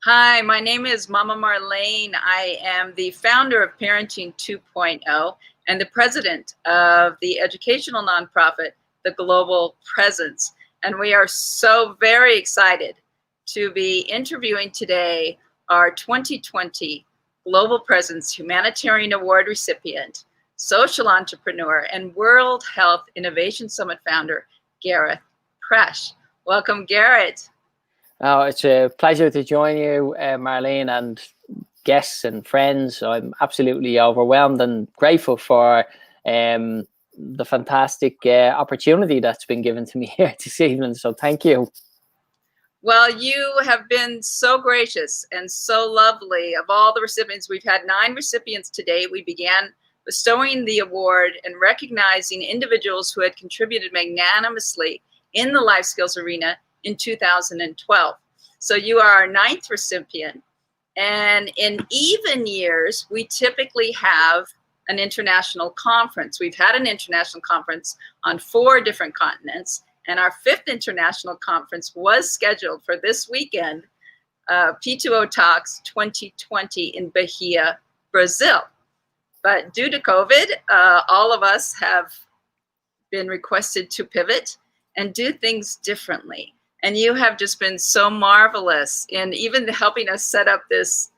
Hi, my name is Mama Marlene. I am the founder of Parenting 2.0 and the president of the educational nonprofit, The Global Presence. And we are so very excited to be interviewing today our 2020 Global Presence Humanitarian Award recipient, social entrepreneur, and World Health Innovation Summit founder, Gareth Presch. Welcome, Gareth. Oh, it's a pleasure to join you, Marlene, and guests and friends. I'm absolutely overwhelmed and grateful for the fantastic opportunity that's been given to me here this evening. So thank you. Well, you have been so gracious and so lovely. Of all the recipients, we've had 9 recipients today. We began bestowing the award and recognizing individuals who had contributed magnanimously in the life skills arena in 2012. So you are our 9th recipient. And in even years, we typically have an international conference. We've had an international conference on 4 different continents. And our 5th international conference was scheduled for this weekend, P2O Talks 2020 in Bahia, Brazil. But due to COVID, all of us have been requested to pivot and do things differently. And you have just been so marvelous in even helping us set up this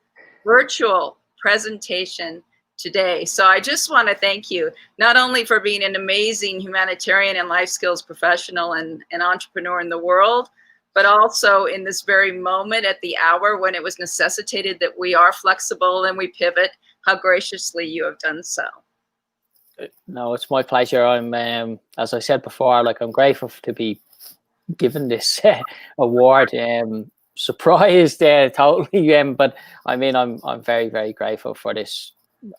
virtual presentation today. So I just want to thank you, not only for being an amazing humanitarian and life skills professional and entrepreneur in the world, but also in this very moment at the hour when it was necessitated that we are flexible and we pivot, how graciously you have done so. No, it's my pleasure. I'm, as I said before, like I'm grateful to be given this award. Surprised totally, but I mean, I'm very, very grateful for this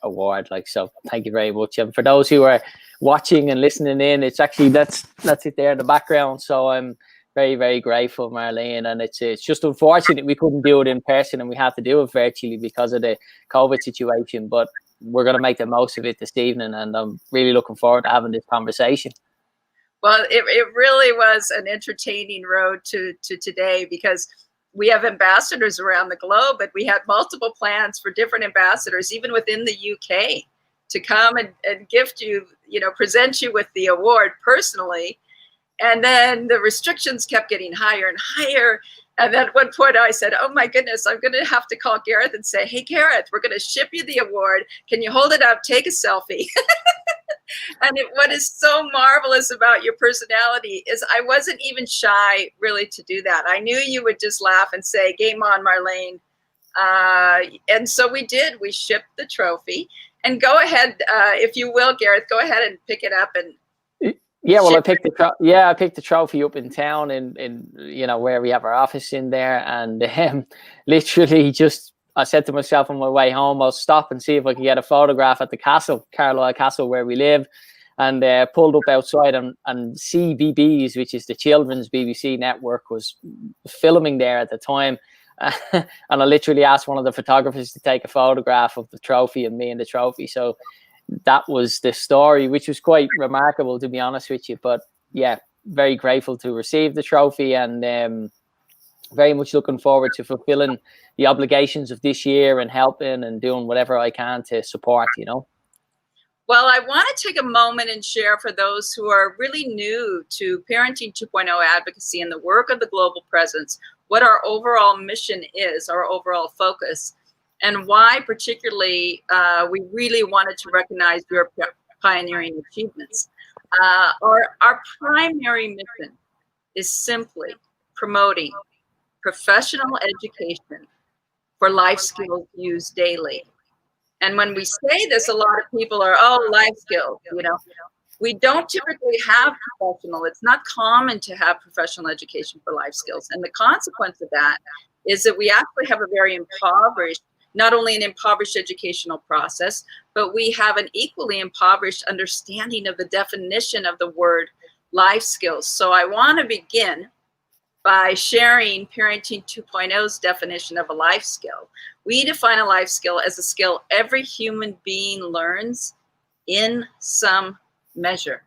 award. Like, so thank you very much. And for those who are watching and listening in, it's actually that's it there in the background. So I'm very, very grateful, Marlene. And it's just unfortunate we couldn't do it in person and we had to do it virtually because of the COVID situation. But we're going to make the most of it this evening, and I'm really looking forward to having this conversation. Well, it really was an entertaining road to today, because we have ambassadors around the globe, but we had multiple plans for different ambassadors, even within the UK, to come and gift you, present you with the award personally. And then the restrictions kept getting higher and higher. And then at one point I said, oh my goodness, I'm going to have to call Gareth and say, hey, Gareth, we're going to ship you the award. Can you hold it up? Take a selfie. And what is so marvelous about your personality is I wasn't even shy really to do that. I knew you would just laugh and say, game on, Marlene. And so we did. We shipped the trophy. And go ahead, if you will, Gareth, go ahead and pick it up. And yeah, well, I picked the trophy up in town in where we have our office in there, and literally just I said to myself on my way home, I'll stop and see if I can get a photograph at the castle, Carlisle Castle, where we live, and pulled up outside, and CBeebies, which is the children's BBC network, was filming there at the time. And I literally asked one of the photographers to take a photograph of the trophy and me and the trophy. So that was the story, which was quite remarkable, to be honest with you. But yeah, very grateful to receive the trophy, and very much looking forward to fulfilling the obligations of this year and helping and doing whatever I can to support, Well, I want to take a moment and share for those who are really new to Parenting 2.0 advocacy and the work of the Global Presence, what our overall mission is, our overall focus, and why particularly we really wanted to recognize your pioneering achievements. Our primary mission is simply promoting professional education for life skills used daily. And when we say this, a lot of people are, oh, life skills, We don't typically have professional. It's not common to have professional education for life skills. And the consequence of that is that we actually have a very impoverished, not only an impoverished educational process, but we have an equally impoverished understanding of the definition of the word life skills. So I want to begin by sharing Parenting 2.0's definition of a life skill. We define a life skill as a skill every human being learns in some measure.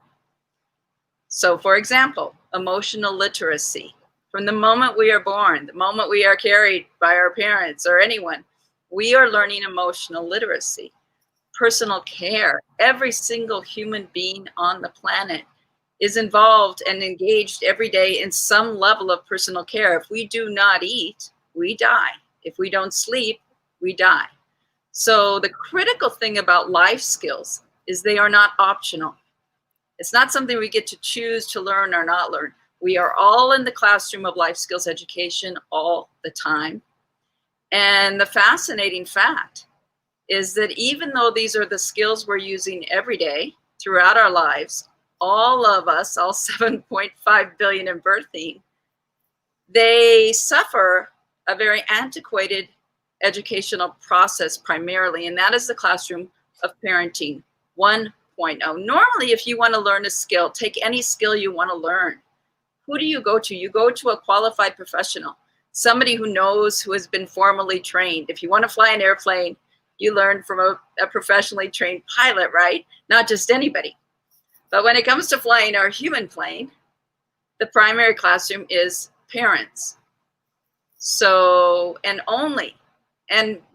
So for example, emotional literacy, From the moment we are born, the moment we are carried by our parents or anyone, we are learning emotional literacy, personal care. Every single human being on the planet is involved and engaged every day in some level of personal care. If we do not eat, we die. If we don't sleep, we die. So the critical thing about life skills is they are not optional. It's not something we get to choose to learn or not learn. We are all in the classroom of life skills education all the time. And the fascinating fact is that even though these are the skills we're using every day throughout our lives, all of us, all 7.5 billion in birthing, they suffer a very antiquated educational process primarily, and that is the classroom of parenting 1.0. Normally, if you want to learn a skill, take any skill you want to learn. Who do you go to? You go to a qualified professional, somebody who knows, who has been formally trained. If you want to fly an airplane, you learn from a professionally trained pilot, right? Not just anybody. But when it comes to flying our human plane, the primary classroom is parents. So, and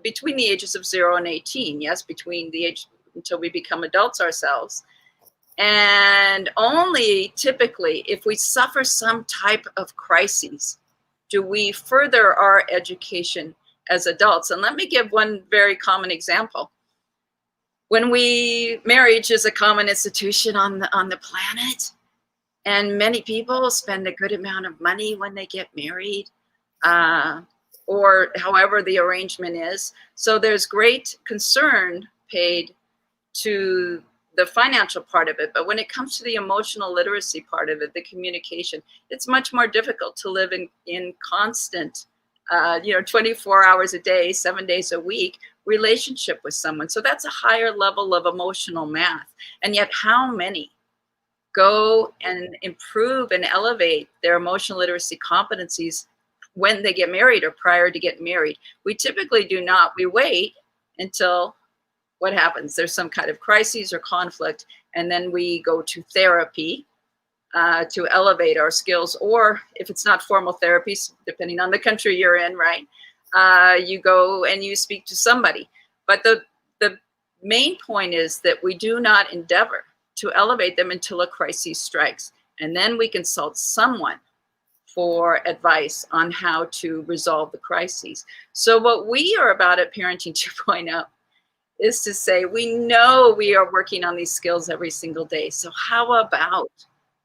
between the ages of 0 and 18, yes, between the age until we become adults ourselves. And only typically if we suffer some type of crises do we further our education as adults. And let me give one very common example. Marriage is a common institution on the planet, and many people spend a good amount of money when they get married, or however the arrangement is. So there's great concern paid to the financial part of it. But when it comes to the emotional literacy part of it, the communication, it's much more difficult to live in constant, 24 hours a day, 7 days a week relationship with someone. So that's a higher level of emotional math. And yet how many go and improve and elevate their emotional literacy competencies when they get married or prior to getting married? We typically do not. We wait until what happens? There's some kind of crisis or conflict, and then we go to therapy to elevate our skills. Or if it's not formal therapies, depending on the country you're in, right? You go and you speak to somebody. But the main point is that we do not endeavor to elevate them until a crisis strikes. And then we consult someone for advice on how to resolve the crises. So what we are about at Parenting 2.0 is to say, we know we are working on these skills every single day. So how about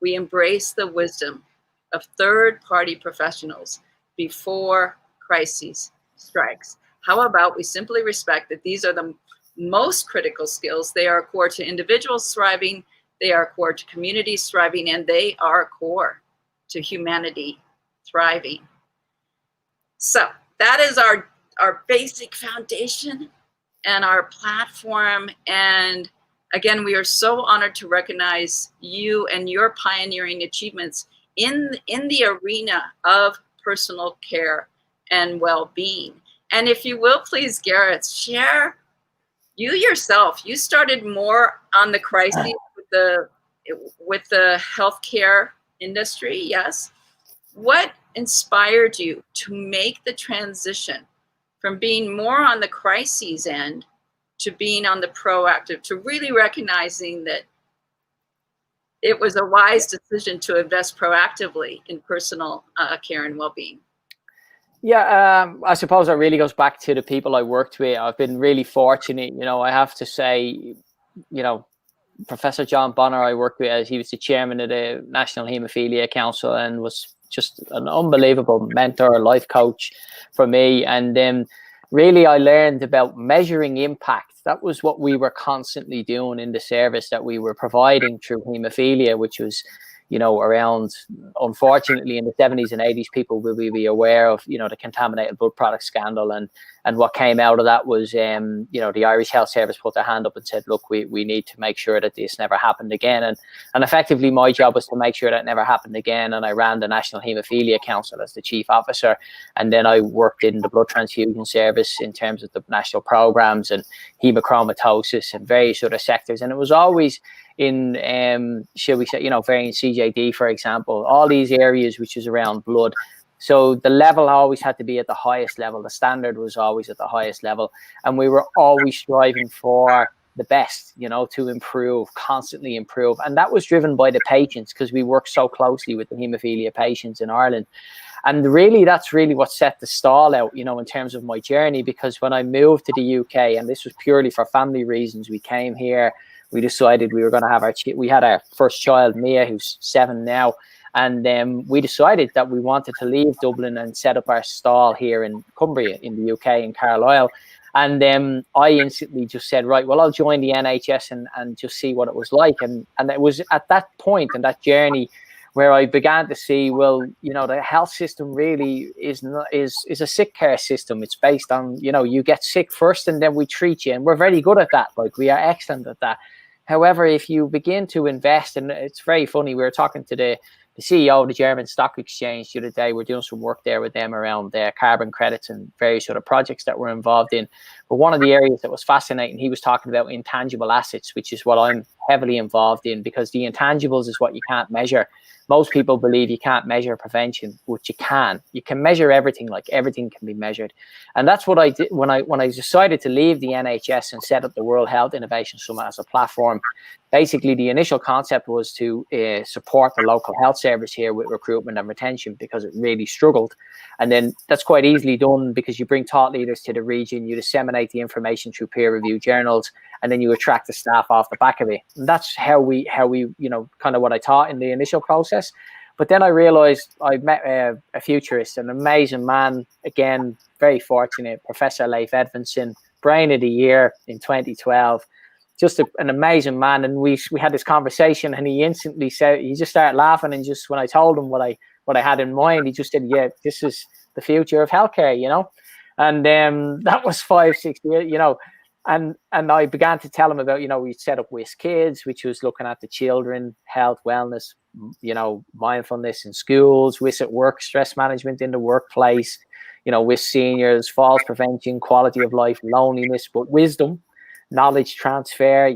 we embrace the wisdom of third-party professionals before crises strikes? How about we simply respect that these are the most critical skills? They are core to individuals thriving, they are core to communities thriving, and they are core to humanity thriving. So that is our basic foundation and our platform. And again, we are so honored to recognize you and your pioneering achievements in the arena of personal care and well-being. And if you will, please, Gareth, share you yourself. You started more on the crisis with the healthcare industry, yes? What inspired you to make the transition from being more on the crises end to being on the proactive, to really recognizing that it was a wise decision to invest proactively in personal care and well-being? Yeah, I suppose it really goes back to the people I worked with. I've been really fortunate, I have to say, Professor John Bonner I worked with, as he was the chairman of the National Haemophilia Council and was just an unbelievable mentor, life coach for me. And really I learned about measuring impact. That was what we were constantly doing in the service that we were providing through haemophilia, which was, around, unfortunately, in the 70s and 80s, people will be aware of, the contaminated blood product scandal. And what came out of that was, the Irish Health Service put their hand up and said, look, we need to make sure that this never happened again. And effectively, my job was to make sure that never happened again. And I ran the National Haemophilia Council as the chief officer. And then I worked in the blood transfusion service in terms of the national programs and hemochromatosis and various other sectors. And it was always in, shall we say, variant CJD, for example, all these areas which is around blood. So the level always had to be at the highest level. The standard was always at the highest level. And we were always striving for the best, to improve, constantly improve. And that was driven by the patients, because we worked so closely with the haemophilia patients in Ireland. And really, that's really what set the stall out, in terms of my journey, because when I moved to the UK, and this was purely for family reasons, we came here, we decided we were going to have we had our first child, Mia, who's 7 now. And we decided that we wanted to leave Dublin and set up our stall here in Cumbria, in the UK, in Carlisle. And I instantly just said, right, well, I'll join the NHS and just see what it was like. And it was at that point in that journey where I began to see, well, the health system really is a sick care system. It's based on, you get sick first and then we treat you. And we're very good at that. Like, we are excellent at that. However, if you begin to invest, and it's very funny, we were talking to the CEO of the German Stock Exchange the other day. We're doing some work there with them around their carbon credits and various other projects that we're involved in. But one of the areas that was fascinating, he was talking about intangible assets, which is what I'm heavily involved in, because the intangibles is what you can't measure. Most people believe you can't measure prevention, which you can. You can measure everything, like everything can be measured. And that's what I did when I decided to leave the NHS and set up the World Health Innovation Summit as a platform. Basically, the initial concept was to support the local health service here with recruitment and retention, because it really struggled. And then that's quite easily done, because you bring thought leaders to the region, you disseminate the information through peer-reviewed journals, and then you attract the staff off the back of it. And that's how we kind of what I taught in the initial process. But then I realized I met a futurist, an amazing man, again, very fortunate, Professor Leif Edvinsson, Brain of the Year in 2012. Just an amazing man. And we had this conversation, and he instantly said, he just started laughing. And just when I told him what I had in mind, he just said, yeah, this is the future of healthcare, And that was 5-6 years, and I began to tell him about, we set up WIS Kids, which was looking at the children, health, wellness, mindfulness in schools, WIS at work, stress management in the workplace, WIS seniors, falls prevention, quality of life, loneliness, but wisdom, knowledge transfer,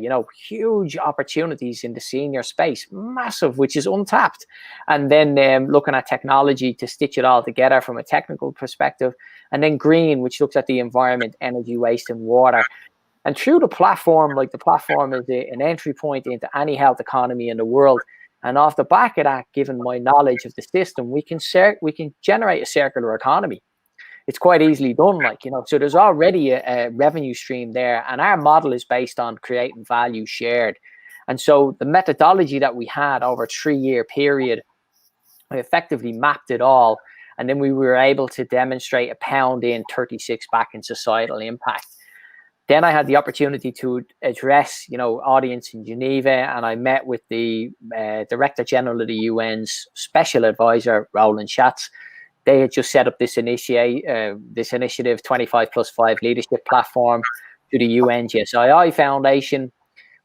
huge opportunities in the senior space, massive, which is untapped. And then looking at technology to stitch it all together from a technical perspective. And then green, which looks at the environment, energy, waste, and water. And through the platform, the platform is an entry point into any health economy in the world. And off the back of that, given my knowledge of the system, we can generate a circular economy. It's quite easily done, so there's already a revenue stream there. And our model is based on creating value shared. And so the methodology that we had over a 3-year period, I effectively mapped it all. And then we were able to demonstrate £1 in, 36 back in societal impact. Then I had the opportunity to address, audience in Geneva, and I met with the Director General of the UN's Special Advisor, Roland Schatz. They had just set up this initiative, 25+5 leadership platform, to the UNGSII Foundation,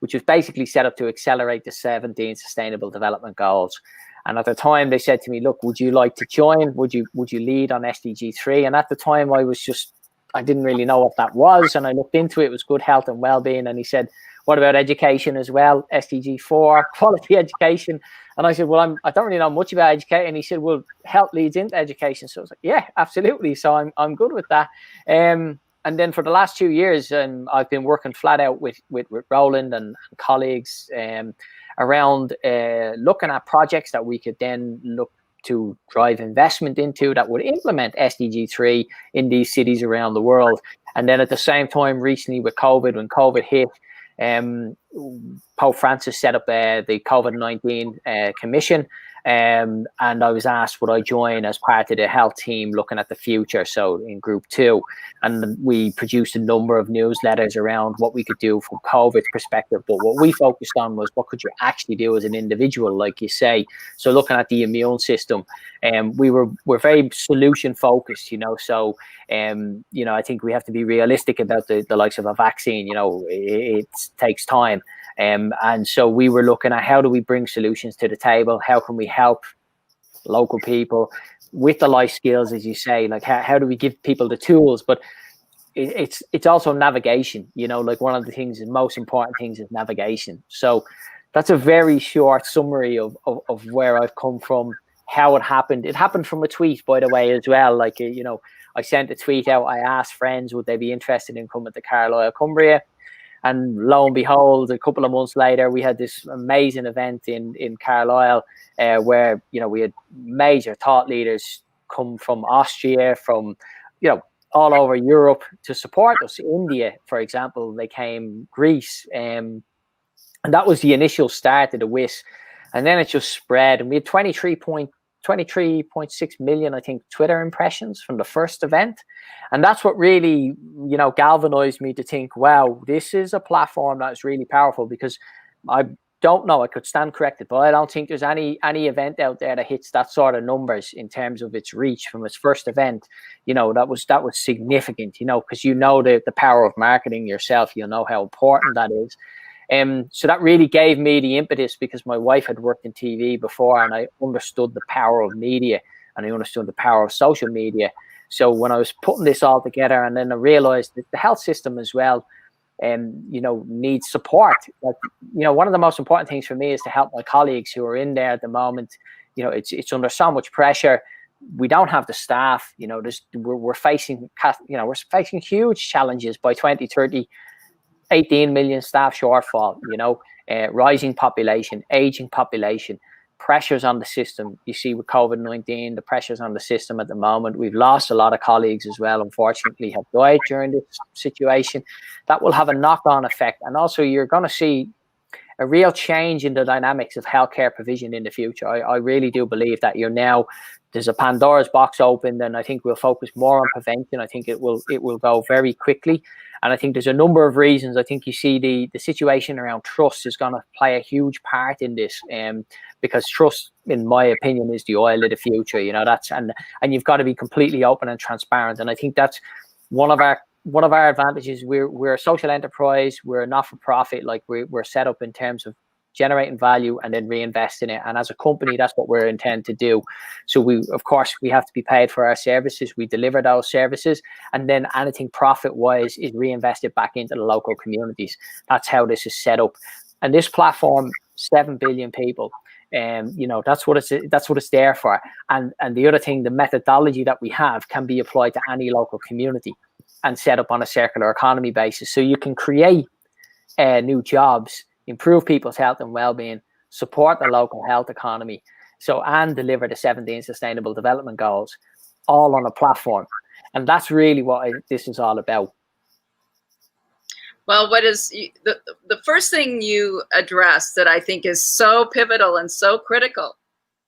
which was basically set up to accelerate the 17 Sustainable Development Goals. And at the time, they said to me, "Look, would you like to join? Would you lead on SDG 3?" And at the time, I didn't really know what that was. And I looked into it. It was good health and well-being. And he said, "What about education as well? SDG 4, quality education." And I said, "Well, I don't really know much about education." And he said, "Well, health leads into education." So I was like, "Yeah, absolutely." So I'm good with that. And then for the last 2 years, I've been working flat out with Roland and colleagues around looking at projects that we could then look to drive investment into that would implement SDG 3 in these cities around the world. And then at the same time, recently with COVID, when COVID hit, Pope Francis set up the COVID-19 commission. And I was asked, would I join as part of the health team looking at the future, so in group 2. And we produced a number of newsletters around what we could do from COVID's perspective. But what we focused on was what could you actually do as an individual, like you say. So looking at the immune system, we're very solution focused, so I think we have to be realistic about the likes of a vaccine. It takes time. And so we were looking at how do we bring solutions to the table? How can we help local people with the life skills, as you say, like how do we give people the tools? But it's also navigation, one of the most important things is navigation. So that's a very short summary of where I've come from, how it happened. It happened from a tweet, by the way, as well. Like, you know, I sent a tweet out. I asked friends, would they be interested in coming to Carlisle, Cumbria? And lo and behold, a couple of months later, we had this amazing event in Carlisle, where, you know, we had major thought leaders come from Austria, from, you know, all over Europe to support us. India, for example, they came, Greece, and that was the initial start of the WIS. And then it just spread, and we had 23.6 million, I think, Twitter impressions from the first event. And that's what really, you know, galvanized me to think, wow, this is a platform that is really powerful, because I don't know, I could stand corrected, but I don't think there's any event out there that hits that sort of numbers in terms of its reach from its first event. You know, that was significant, you know, because you know the power of marketing yourself, you know how important that is. So that really gave me the impetus, because my wife had worked in TV before, and I understood the power of media, and I understood the power of social media. So when I was putting this all together, and then I realized that the health system as well, you know, needs support. Like, you know, one of the most important things for me is to help my colleagues who are in there at the moment. You know, it's under so much pressure. We don't have the staff. You know, we're facing huge challenges by 2030. 18 million staff shortfall, you know, rising population, aging population, pressures on the system. You see with COVID-19, the pressures on the system at the moment. We've lost a lot of colleagues as well, unfortunately, have died during this situation. That will have a knock-on effect. And also you're going to see a real change in the dynamics of healthcare provision in the future. I really do believe that there's a Pandora's box open, and I think we'll focus more on prevention. I think it will go very quickly. And I think there's a number of reasons. I think you see the situation around trust is going to play a huge part in this, because trust, in my opinion, is the oil of the future. You know, and you've got to be completely open and transparent. And I think that's one of our advantages. We're a social enterprise. We're a not-for-profit. Like, we're set up in terms of generating value and then reinvest in it. And as a company, that's what we're intended to do. So we have to be paid for our services. We deliver those services, and then anything profit-wise is reinvested back into the local communities. That's how this is set up. And this platform, 7 billion people, you know, that's what it's there for. And the other thing, the methodology that we have can be applied to any local community and set up on a circular economy basis. So you can create new jobs, improve people's health and well-being, support the local health economy, and deliver the 17 Sustainable Development Goals, all on a platform. And that's really what this is all about. Well, what is the first thing you addressed that I think is so pivotal and so critical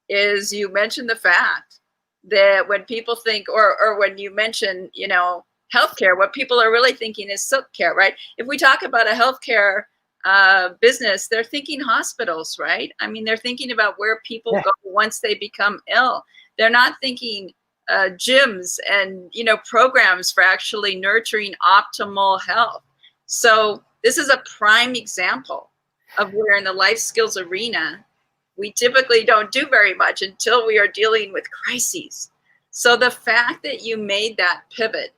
is you mentioned the fact that when people think, or when you mention, you know, healthcare, what people are really thinking is silk care, right? If we talk about a healthcare business, they're thinking hospitals, right? I mean, they're thinking about where people go once they become ill. They're not thinking gyms and, you know, programs for actually nurturing optimal health. So this is a prime example of where in the life skills arena, we typically don't do very much until we are dealing with crises. So the fact that you made that pivot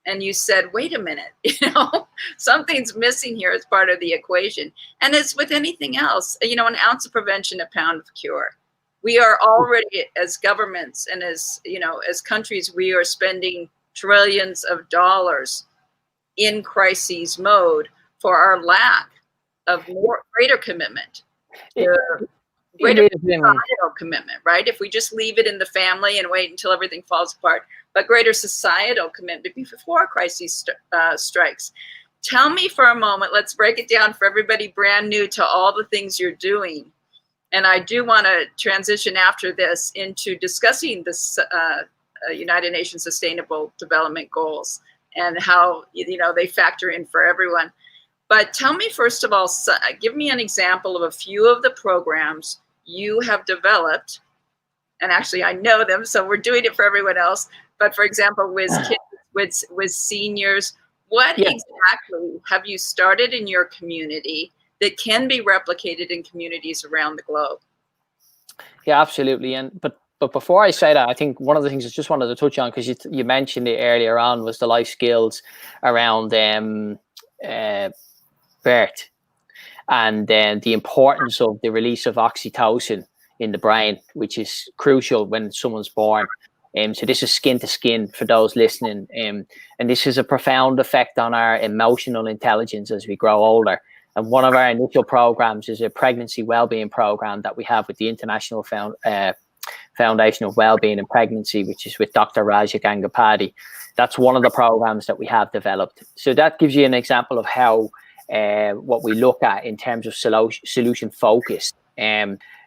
and you said, wait a minute, you know, something's missing here as part of the equation. And it's with anything else, you know, an ounce of prevention, a pound of cure. We are already, as governments and as, you know, as countries, we are spending trillions of dollars in crises mode for our lack of greater commitment. Greater societal commitment, right? If we just leave it in the family and wait until everything falls apart, but greater societal commitment before a crisis strikes. Tell me for a moment, let's break it down for everybody brand new to all the things you're doing. And I do want to transition after this into discussing this United Nations Sustainable Development Goals and how, you know, they factor in for everyone. But tell me, first of all, give me an example of a few of the programs you have developed. And actually, I know them, so we're doing it for everyone else. But for example, with kids, with seniors, what exactly have you started in your community that can be replicated in communities around the globe? Yeah, absolutely. But before I say that, I think one of the things I just wanted to touch on, because you mentioned it earlier on, was the life skills around birth, and then the importance of the release of oxytocin in the brain, which is crucial when someone's born. So this is skin to skin for those listening. And this has a profound effect on our emotional intelligence as we grow older. And one of our initial programs is a pregnancy wellbeing program that we have with the International Foundation of Wellbeing and Pregnancy, which is with Dr. Raja Gangapati. That's one of the programs that we have developed. So that gives you an example of how what we look at in terms of solution focused.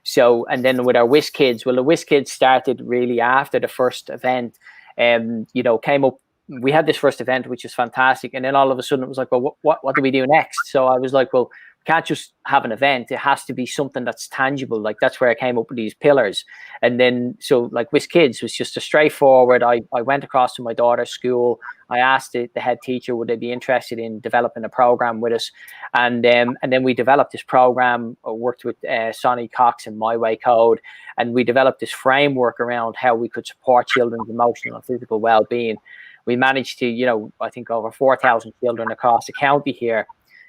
So, and then with our WIS Kids, well, the WIS Kids started really after the first event, came up. We had this first event, which was fantastic. And then all of a sudden it was like, well, what do we do next? So I was like, well, we can't just have an event. It has to be something that's tangible. Like that's where I came up with these pillars. And then, so like WIS Kids was just a straightforward, I went across to my daughter's school. I asked the head teacher, would they be interested in developing a program with us? And then we developed this program, worked with Sonny Cox and My Way Code. And we developed this framework around how we could support children's emotional and physical well-being. We managed to, I think over 4,000 children across the county here.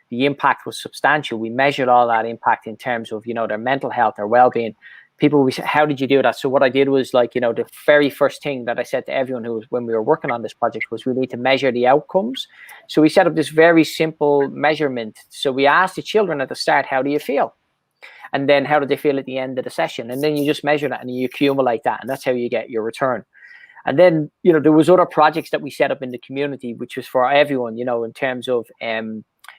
The impact was substantial. We measured all that impact in terms of, their mental health, their well-being. People, we said, how did you do that? So what I did was the very first thing that I said to everyone when we were working on this project was we need to measure the outcomes. So we set up this very simple measurement. So we asked the children at the start, how do you feel? And then how did they feel at the end of the session? And then you just measure that and you accumulate that. And that's how you get your return. And then, there was other projects that we set up in the community, which was for everyone, in terms of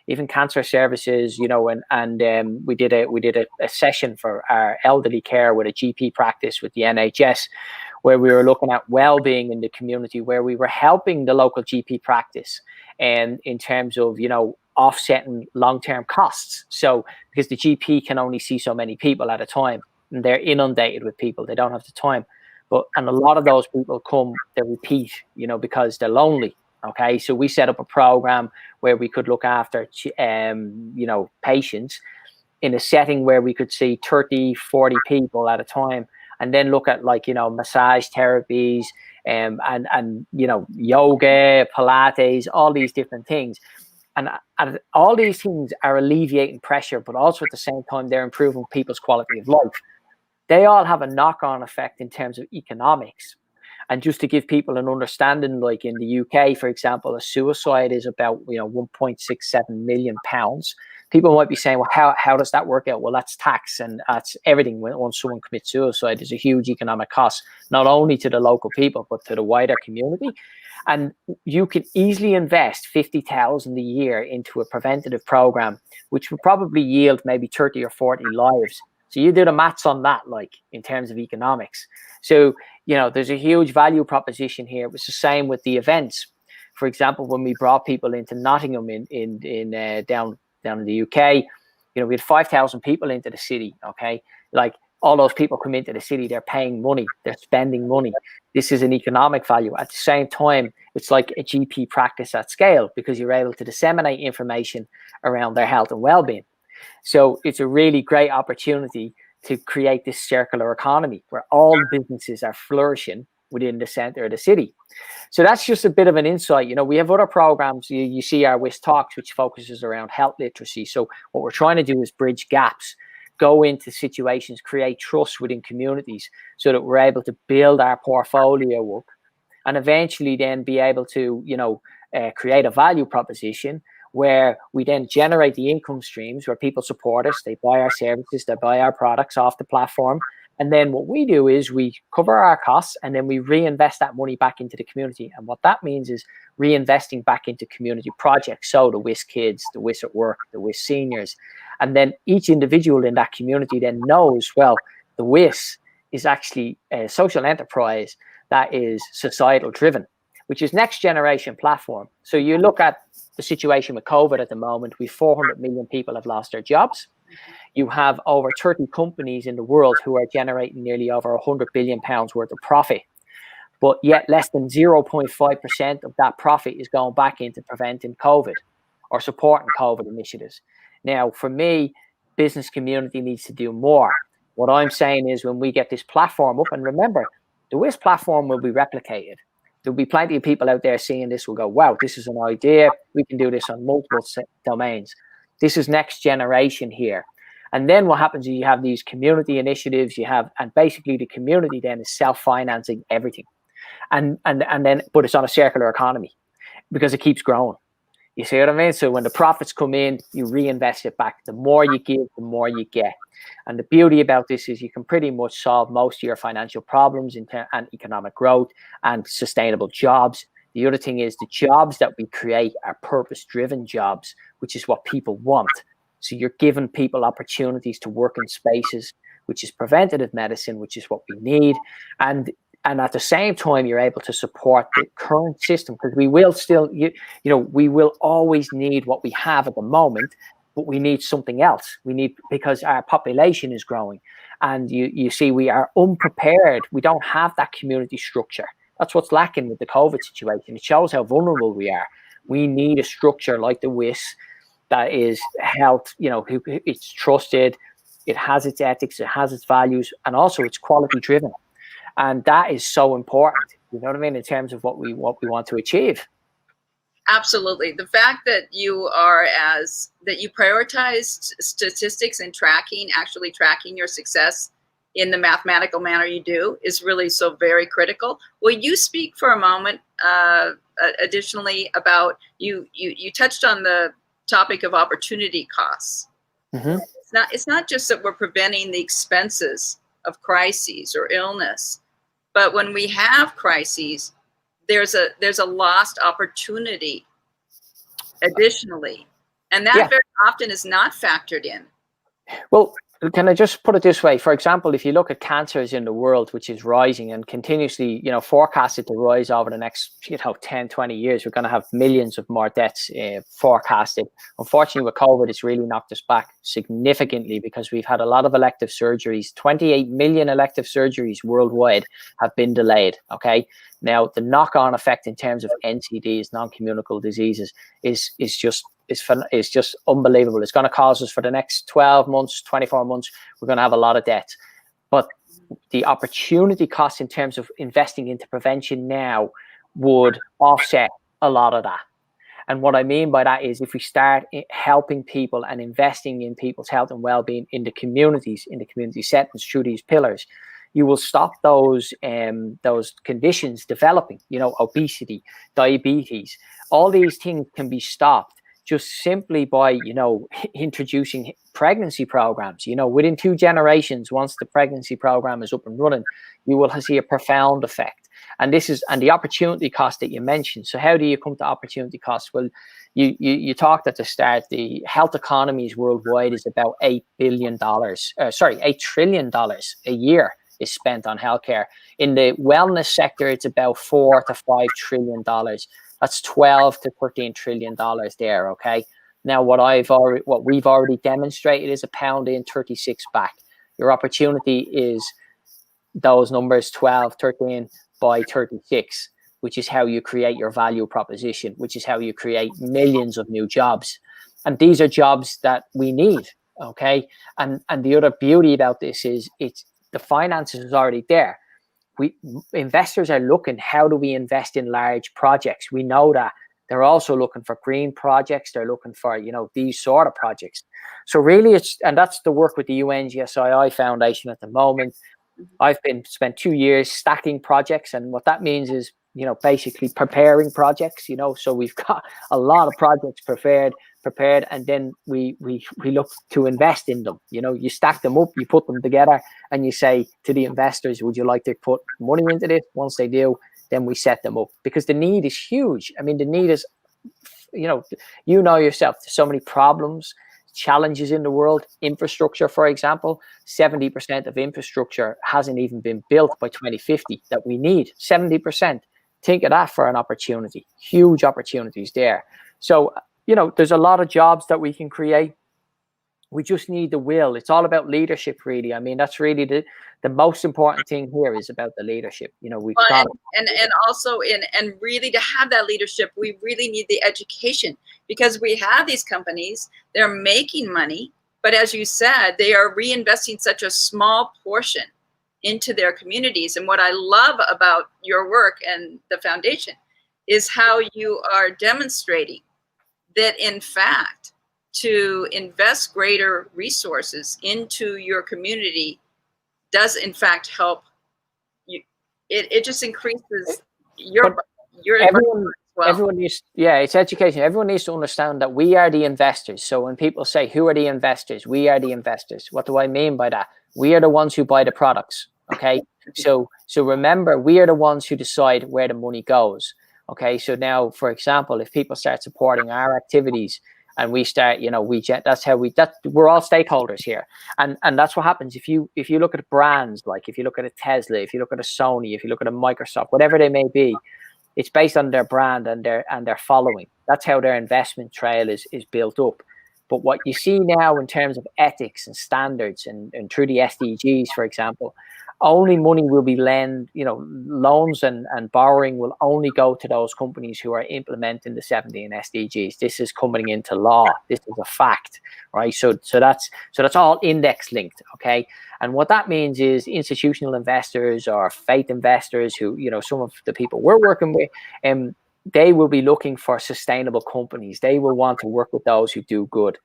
even cancer services, and we did a session for our elderly care with a GP practice with the NHS, where we were looking at well-being in the community, where we were helping the local GP practice and in terms of, offsetting long-term costs. So because the GP can only see so many people at a time and they're inundated with people, they don't have the time. And a lot of those people they repeat, because they're lonely. Okay, so we set up a program where we could look after, patients in a setting where we could see 30, 40 people at a time, and then look at massage therapies and yoga, Pilates, all these different things. And all these things are alleviating pressure, but also at the same time, they're improving people's quality of life. They all have a knock-on effect in terms of economics. And just to give people an understanding, like in the UK, for example, a suicide is about 1.67 million pounds. People might be saying, well, how does that work out? Well, that's tax and that's everything. Once someone commits suicide, there's a huge economic cost, not only to the local people, but to the wider community. And you can easily invest 50,000 a year into a preventative program, which will probably yield maybe 30 or 40 lives. So you do the maths on that, in terms of economics. So, there's a huge value proposition here. It was the same with the events. For example, when we brought people into Nottingham down in the UK, we had 5,000 people into the city. Okay, all those people come into the city, they're paying money, they're spending money. This is an economic value. At the same time, it's like a GP practice at scale because you're able to disseminate information around their health and well-being. So it's a really great opportunity to create this circular economy where all businesses are flourishing within the center of the city. So that's just a bit of an insight. We have other programs. You see our WIS Talks, which focuses around health literacy. So what we're trying to do is bridge gaps, go into situations, create trust within communities so that we're able to build our portfolio up and eventually then be able to, create a value proposition where we then generate the income streams where people support us, they buy our services, they buy our products off the platform. And then what we do is we cover our costs and then we reinvest that money back into the community. And what that means is reinvesting back into community projects. So the WIS Kids, the WIS at Work, the WIS Seniors. And then each individual in that community then knows, well, the WIS is actually a social enterprise that is societal driven, which is next generation platform. So you look at the situation with COVID at the moment, 400 million people have lost their jobs. You have over 30 companies in the world who are generating nearly over 100 billion pounds worth of profit. But yet less than 0.5% of that profit is going back into preventing COVID or supporting COVID initiatives. Now, for me, business community needs to do more. What I'm saying is when we get this platform up, and remember, the WIS platform will be replicated. There'll be plenty of people out there seeing this will go, wow, this is an idea. We can do this on multiple domains. This is next generation here. And then what happens is you have these community initiatives, and basically the community then is self-financing everything. And then, but it's on a circular economy because it keeps growing. You see what I mean? So when the profits come in, you reinvest it back. The more you give, the more you get. And the beauty about this is you can pretty much solve most of your financial problems and economic growth and sustainable jobs. The other thing is the jobs that we create are purpose-driven jobs, which is what people want. So you're giving people opportunities to work in spaces, which is preventative medicine, which is what we need. And at the same time, you're able to support the current system, because we will still, we will always need what we have at the moment, but we need something else. Because our population is growing, and you see, we are unprepared. We don't have that community structure. That's what's lacking with the COVID situation. It shows how vulnerable we are. We need a structure like the WIS that is held, it's trusted, it has its ethics, it has its values, and also it's quality driven. And that is so important, you know what I mean, in terms of what we want to achieve. Absolutely. The fact that you prioritize statistics and actually tracking your success in the mathematical manner you do is really so very critical. Will you speak for a moment additionally about, you touched on the topic of opportunity costs. Mm-hmm. It's not just that we're preventing the expenses of crises or illness, but when we have crises, there's a lost opportunity additionally, and that very often is not factored in. Well, can I just put it this way? For example, if you look at cancers in the world, which is rising and continuously, forecasted to rise over the next, 10, 20 years, we're going to have millions of more deaths forecasted. Unfortunately, with COVID, it's really knocked us back significantly because we've had a lot of elective surgeries. 28 million elective surgeries worldwide have been delayed. Okay. Now, the knock-on effect in terms of NCDs, non-communicable diseases, is just unbelievable. It's going to cause us, for the next 12 months, 24 months, we're going to have a lot of deaths. But the opportunity cost in terms of investing into prevention now would offset a lot of that. And what I mean by that is, if we start helping people and investing in people's health and well-being in the community settings through these pillars, you will stop those conditions developing, obesity, diabetes. All these things can be stopped just simply by, introducing pregnancy programs. Within 2 generations, once the pregnancy program is up and running, you will see a profound effect. And the opportunity cost that you mentioned. So how do you come to opportunity costs? Well, you talked at the start, the health economies worldwide is about $8 trillion a year is spent on healthcare. In the wellness sector, it's about $4 to $5 trillion. That's 12 to 13 trillion dollars there. Okay. Now, what we've already demonstrated is £1 in, 36 back. Your opportunity is those numbers, 12, 13 by 36, which is how you create your value proposition, which is how you create millions of new jobs. And these are jobs that we need. Okay. And the other beauty about this is the finances is already there. Investors are looking, how do we invest in large projects? We know that they're also looking for green projects. They're looking for, these sort of projects. So really and that's the work with the UNGSII Foundation at the moment. I've spent 2 years stacking projects. And what that means is, basically preparing projects, so we've got a lot of projects prepared, and then we look to invest in them. You stack them up, you put them together, and you say to the investors, would you like to put money into this? Once they do, then we set them up, because the need is huge. I mean, the need is, yourself, there's so many problems, challenges in the world. Infrastructure, for example, 70% of infrastructure hasn't even been built by 2050 that we need. 70%. Think of that for an opportunity. Huge opportunities there. So, there's a lot of jobs that we can create. We just need the will. It's all about leadership, really. I mean, that's really the most important thing here, is about the leadership. We've got and also and really, to have that leadership, we really need the education, because we have these companies, they're making money, but as you said, they are reinvesting such a small portion into their communities. And what I love about your work and the foundation is how you are demonstrating that, in fact, to invest greater resources into your community does in fact help you. It just increases your everyone, well. everyone needs, yeah, it's education. Everyone needs to understand that we are the investors. So when people say, who are the investors? We are the investors. What do I mean by that? We are the ones who buy the products. Okay. So remember, we are the ones who decide where the money goes. Okay. So now, for example, if people start supporting our activities and we start, that's how we're all stakeholders here. And that's what happens. If you look at brands, like if you look at a Tesla, if you look at a Sony, if you look at a Microsoft, whatever they may be, it's based on their brand and their following. That's how their investment trail is built up. But what you see now in terms of ethics and standards and through the SDGs, for example, only money will be loans and borrowing will only go to those companies who are implementing the 17 SDGs. This is coming into law. This is a fact, right? So that's all index linked, okay? And what that means is institutional investors or faith investors who, some of the people we're working with, they will be looking for sustainable companies. They will want to work with those who do good.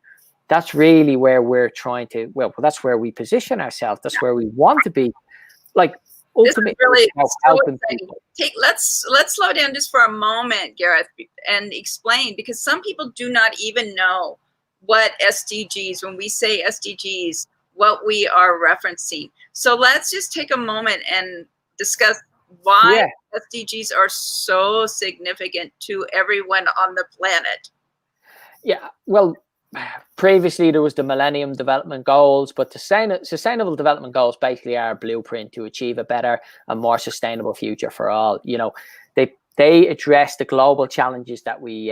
That's really where we're trying to, that's where we position ourselves. That's where we want to be. Like, ultimately, really helping people. Let's slow down just for a moment, Gareth, and explain, because some people do not even know what SDGs, when we say SDGs, what we are referencing. So let's just take a moment and discuss why SDGs are so significant to everyone on the planet. Yeah, well, previously there was the Millennium Development Goals, but the Sustainable Development Goals basically are a blueprint to achieve a better and more sustainable future for all. They address the global challenges that we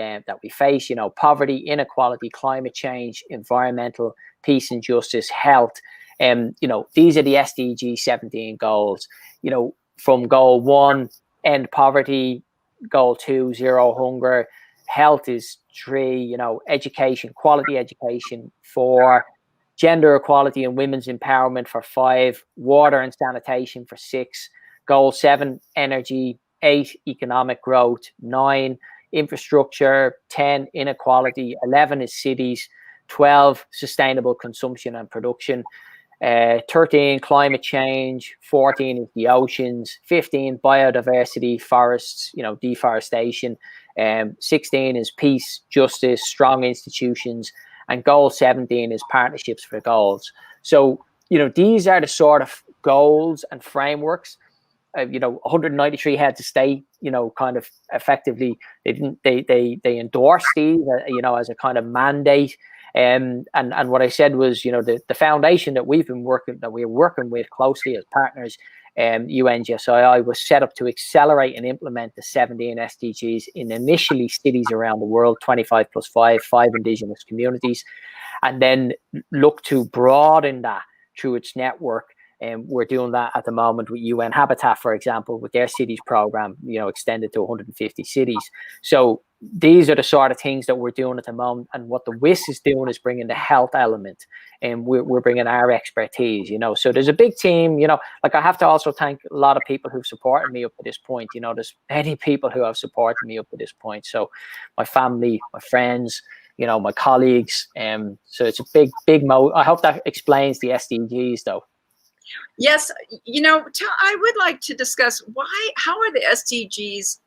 face. Poverty, inequality, climate change, environmental, peace and justice, health. These are the SDG 17 goals. From goal 1, end poverty. Goal 2, zero hunger. Health is 3, education, quality education. 4, gender equality and women's empowerment. For 5, water and sanitation. For 6, goal 7, energy. 8, economic growth. 9, infrastructure. 10, inequality. 11 is cities. 12, sustainable consumption and production. 13, climate change. 14 is the oceans. 15, biodiversity, forests, deforestation. 16 is peace, justice, strong institutions, and goal 17 is partnerships for goals. So, these are the sort of goals and frameworks. 193 heads of state, kind of effectively, they endorsed these, as a kind of mandate. And what I said was, the foundation that we're working with closely as partners, UNGSII, was set up to accelerate and implement the 17 SDGs in initially cities around the world, 25 plus 5 Indigenous communities, and then look to broaden that through its network. And we're doing that at the moment with UN Habitat, for example, with their cities program, extended to 150 cities. So these are the sort of things that we're doing at the moment. And what the WIS is doing is bringing the health element, and we're bringing our expertise, So there's a big team, like I have to also thank a lot of people who've supported me up to this point. There's many people who have supported me up to this point. So my family, my friends, my colleagues. So it's a big I hope that explains the SDGs though. Yes, I would like to discuss how are the SDGs,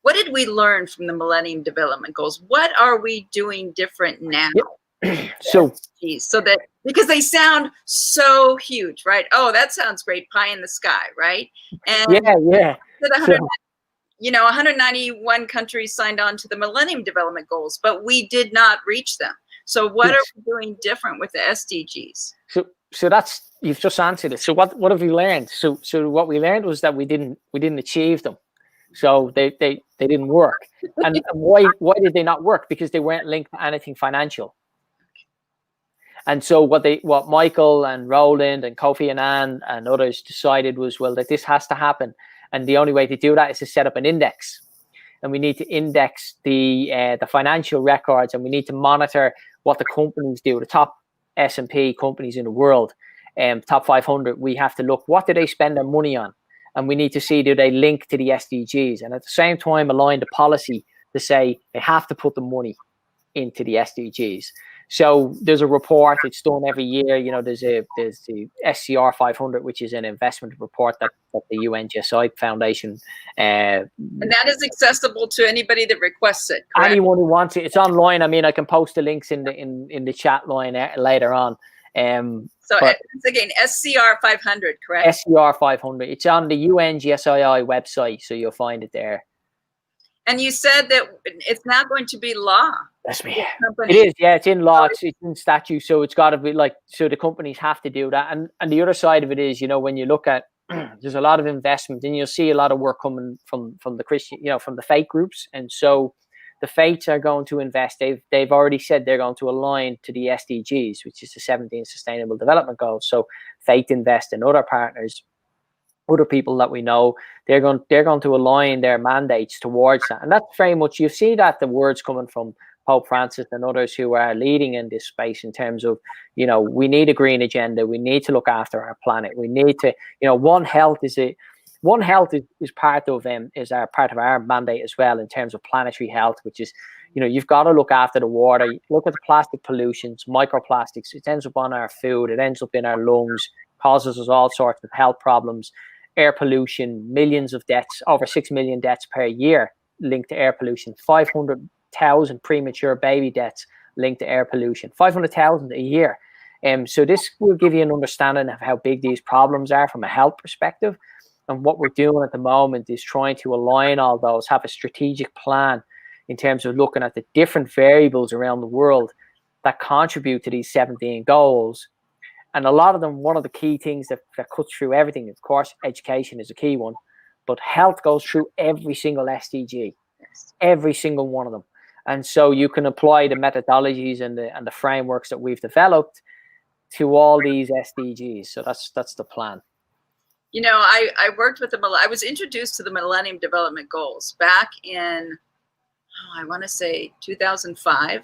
what did we learn from the Millennium Development Goals? What are we doing different now? So that, because they sound so huge, right? Oh, that sounds great, pie in the sky, right? And 191 countries signed on to the Millennium Development Goals, but we did not reach them. So what are we doing different with the SDGs? So that's, you've just answered it. So what have we learned? So what we learned was that we didn't achieve them. So they didn't work. And why did they not work? Because they weren't linked to anything financial. And so what Michael and Roland and Kofi Annan and others decided was, well, that this has to happen. And the only way to do that is to set up an index. And we need to index the financial records, and we need to monitor what the companies do, the top S&P companies in the world, top 500. We have to look, what do they spend their money on? And we need to see, do they link to the SDGs? And at the same time, align the policy to say they have to put the money into the SDGs. So there's a report. It's done every year. You know, there's the SCR 500, which is an investment report that the UNGSI Foundation. And that is accessible to anybody that requests it, correct? Anyone who wants it, it's online. I mean, I can post the links in the chat line later on. So it's again SCR 500, correct? SCR 500. It's on the UNGSI website, so you'll find it there. And you said that it's not going to be law. That's me. It is, yeah. It's in law. It's in statute, so it's got to be like. So the companies have to do that. And the other side of it is, you know, when you look at, there's a lot of investment, and you'll see a lot of work coming from the Christian, you know, from the faith groups, and so the faiths are going to invest. They've already said they're going to align to the SDGs, which is the 17 Sustainable Development Goals. So faith invest in other partners, other people that we know. They're going to align their mandates towards that, and that's very much, you see that the words coming from Pope Francis and others who are leading in this space in terms of, you know, we need a green agenda. We need to look after our planet. We need to, you know, One Health is part of our mandate as well in terms of planetary health, which is, you know, you've got to look after the water. Look at the plastic pollutions, microplastics. It ends up on our food. It ends up in our lungs, causes us all sorts of health problems. Air pollution, millions of deaths, over 6 million deaths per year linked to air pollution. 500,000 premature baby deaths linked to air pollution. 500,000 a year. So this will give you an understanding of how big these problems are from a health perspective. And what we're doing at the moment is trying to align all those, have a strategic plan in terms of looking at the different variables around the world that contribute to these 17 goals. And a lot of them, one of the key things that cuts through everything, of course, education is a key one, but health goes through every single SDG, every single one of them. And so you can apply the methodologies and the frameworks that we've developed to all these SDGs. So that's the plan. You know, I worked with I was introduced to the Millennium Development Goals back in, I want to say 2005,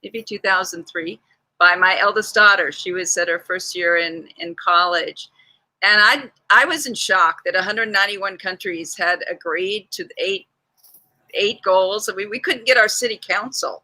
maybe 2003, by my eldest daughter. She was at her first year in college. And I was in shock that 191 countries had agreed to the eight goals. I mean, we couldn't get our city council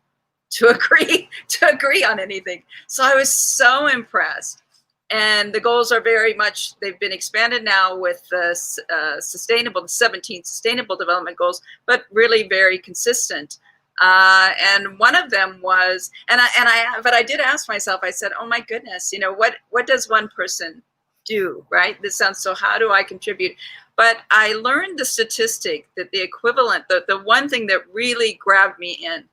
to agree on anything. So I was so impressed. And the goals are very much, they've been expanded now with the 17 Sustainable Development Goals, but really very consistent. And one of them was, but I did ask myself, I said, oh my goodness, you know, what does one person do, right? This sounds so, how do I contribute? But I learned the statistic that the equivalent, the one thing that really grabbed me in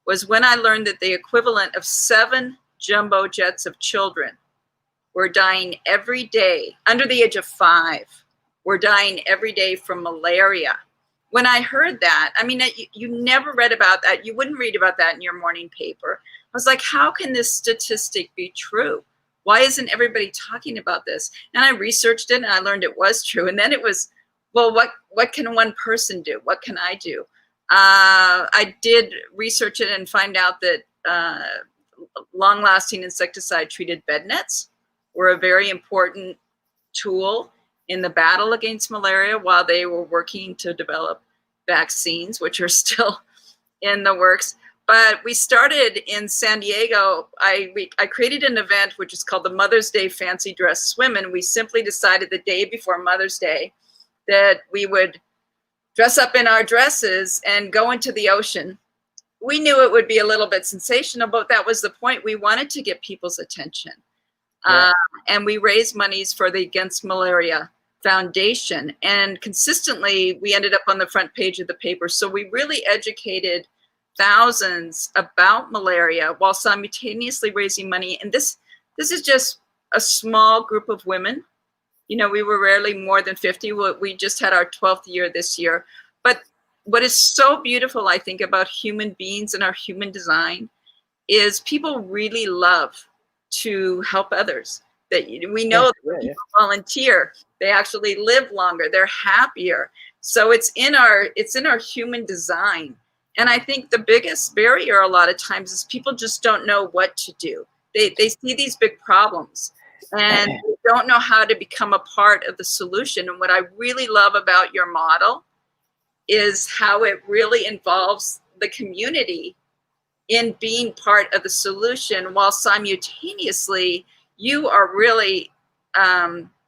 was when I learned that the equivalent of 7 jumbo jets of children were dying every day, under the age of 5, were dying every day from malaria. When I heard that, I mean, you never read about that. You wouldn't read about that in your morning paper. I was like, how can this statistic be true? Why isn't everybody talking about this? And I researched it and I learned it was true. And then it was, well, what can one person do? What can I do? I did research it and find out that long-lasting insecticide-treated bed nets were a very important tool in the battle against malaria while they were working to develop vaccines, which are still in the works. But we started in San Diego. I created an event which is called the Mother's Day Fancy Dress Swim, and we simply decided the day before Mother's Day that we would dress up in our dresses and go into the ocean. We knew it would be a little bit sensational, but that was the point. We wanted to get people's attention. Yeah. And we raised monies for the Against Malaria Foundation. And consistently, we ended up on the front page of the paper. So we really educated thousands about malaria while simultaneously raising money. And this is just a small group of women. You know, we were rarely more than 50. We just had our 12th year this year. But what is so beautiful, I think, about human beings and our human design is people really love to help others. That we know that when people volunteer, they actually live longer, they're happier. So it's in our human design. And I think the biggest barrier a lot of times is people just don't know what to do. They see these big problems and they don't know how to become a part of the solution. And what I really love about your model is how it really involves the community in being part of the solution, while simultaneously you are really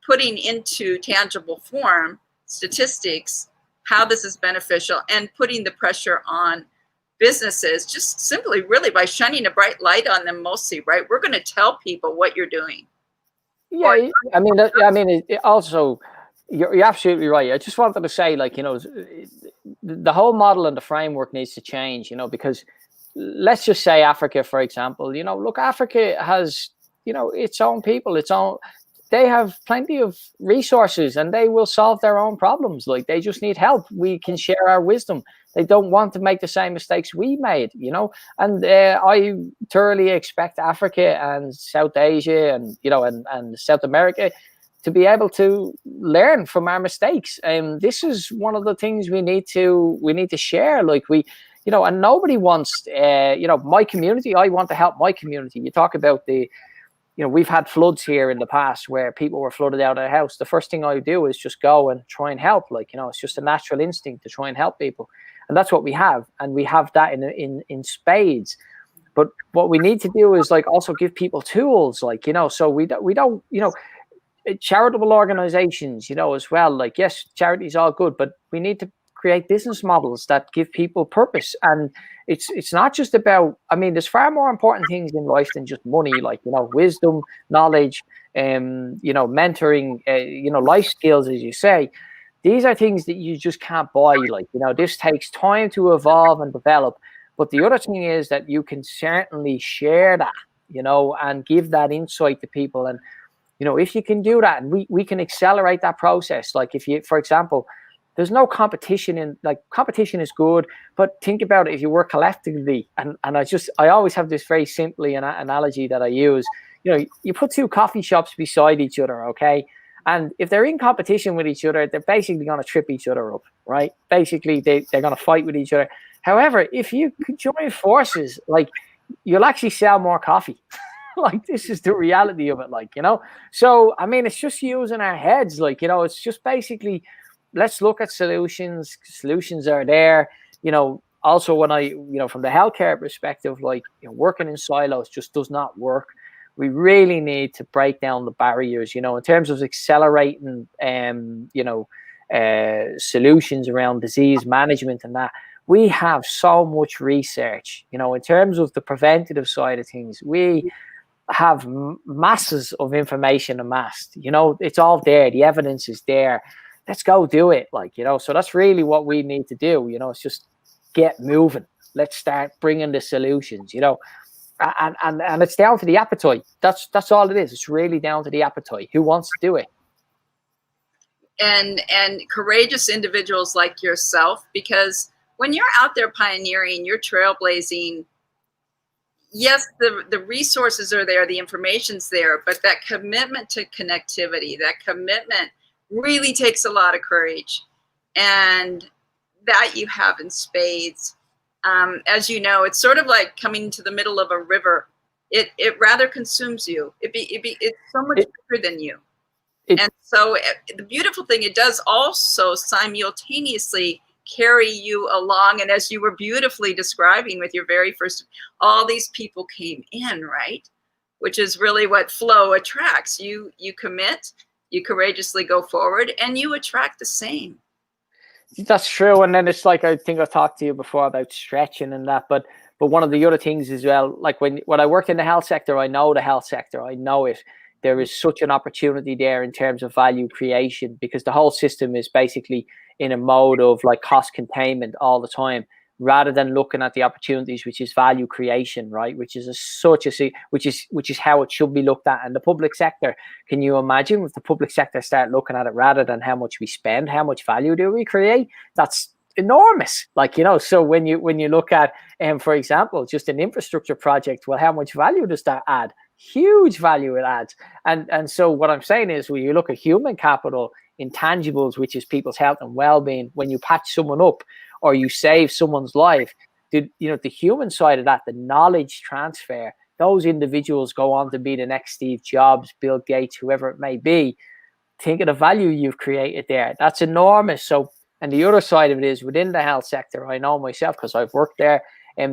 putting into tangible form statistics how this is beneficial, and putting the pressure on businesses just simply really by shining a bright light on them mostly, right? We're going to tell people what you're doing. Yeah, I mean, it also, you're absolutely right. I just wanted to say, like, you know, the whole model and the framework needs to change, you know, because let's just say Africa, for example, you know, look, Africa has, you know, its own people, its own, they have plenty of resources and they will solve their own problems. Like, they just need help. We can share our wisdom. They don't want to make the same mistakes we made, you know. And I thoroughly expect Africa and South Asia and, you know, and South America to be able to learn from our mistakes. And this is one of the things we need to share. Like, we, you know, and nobody wants, you know, my community, I want to help my community. You talk about the, you know, we've had floods here in the past where people were flooded out of their house. The first thing I do is just go and try and help. Like, you know, it's just a natural instinct to try and help people. And that's what we have. And we have that in spades. But what we need to do is, like, also give people tools, like, you know, so we don't, you know, charitable organizations, you know, as well. Like, yes, charity is all good, but we need to create business models that give people purpose. And it's not just about, I mean, there's far more important things in life than just money, like, you know, wisdom, knowledge, you know, mentoring, you know, life skills, as you say. These are things that you just can't buy. Like, you know, this takes time to evolve and develop. But the other thing is that you can certainly share that, you know, and give that insight to people. And, you know, if you can do that, and we can accelerate that process. Like, if you, for example, there's no competition in, like, competition is good, but think about it, if you work collectively, and I always have this very simply an analogy that I use. You know, you put two coffee shops beside each other, okay? And if they're in competition with each other, they're basically going to trip each other up, right? Basically, they're going to fight with each other. However, if you could join forces, like, you'll actually sell more coffee. Like, this is the reality of it, like, you know? So, I mean, it's just using our heads, like, you know, it's just basically, let's look at solutions. Solutions are there, you know. Also, when I, you know, from the healthcare perspective, like, you know, working in silos just does not work. We really need to break down the barriers, you know, in terms of accelerating, you know, solutions around disease management and that. We have so much research, you know, in terms of the preventative side of things. We have masses of information amassed, you know, it's all there. The evidence is there. Let's go do it, like, you know. So that's really what we need to do, you know. It's just get moving. Let's start bringing the solutions, you know. And it's down to the appetite. That's all it is. It's really down to the appetite. Who wants to do it? And courageous individuals like yourself, because when you're out there pioneering, you're trailblazing. Yes, the resources are there, the information's there, but that commitment to connectivity, that commitment really takes a lot of courage, and that you have in spades. As you know, it's sort of like coming to the middle of a river. It rather consumes you. It's so much bigger than you. And so the beautiful thing, it does also simultaneously carry you along. And as you were beautifully describing with your very first, all these people came in, right? Which is really what flow attracts. You commit, you courageously go forward, and you attract the same. That's true. And then it's like, I think I talked to you before about stretching and that, but one of the other things as well, like when I worked in the health sector, I know the health sector, I know it. There is such an opportunity there in terms of value creation, because the whole system is basically in a mode of like cost containment all the time, rather than looking at the opportunities, which is value creation, right? Which is which is how it should be looked at. And the public sector, can you imagine if the public sector start looking at it rather than how much we spend, how much value do we create? That's enormous, like, you know. So when you look at, for example, just an infrastructure project, well, how much value does that add? Huge value it adds. And so what I'm saying is, when you look at human capital, intangibles, which is people's health and well-being, when you patch someone up or you save someone's life, you know, the human side of that, the knowledge transfer, those individuals go on to be the next Steve Jobs, Bill Gates, whoever it may be. Think of the value you've created there. That's enormous. So, and the other side of it is, within the health sector, I know myself because I've worked there,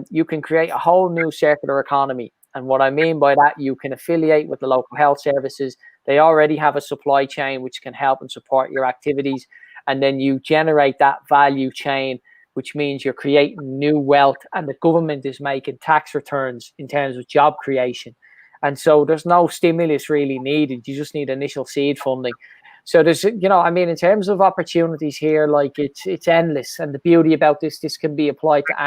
you can create a whole new circular economy. And what I mean by that, you can affiliate with the local health services. They already have a supply chain which can help and support your activities. And then you generate that value chain, which means you're creating new wealth, and the government is making tax returns in terms of job creation. And so there's no stimulus really needed. You just need initial seed funding. So there's, I mean, in terms of opportunities here, like it's endless. And the beauty about this can be applied to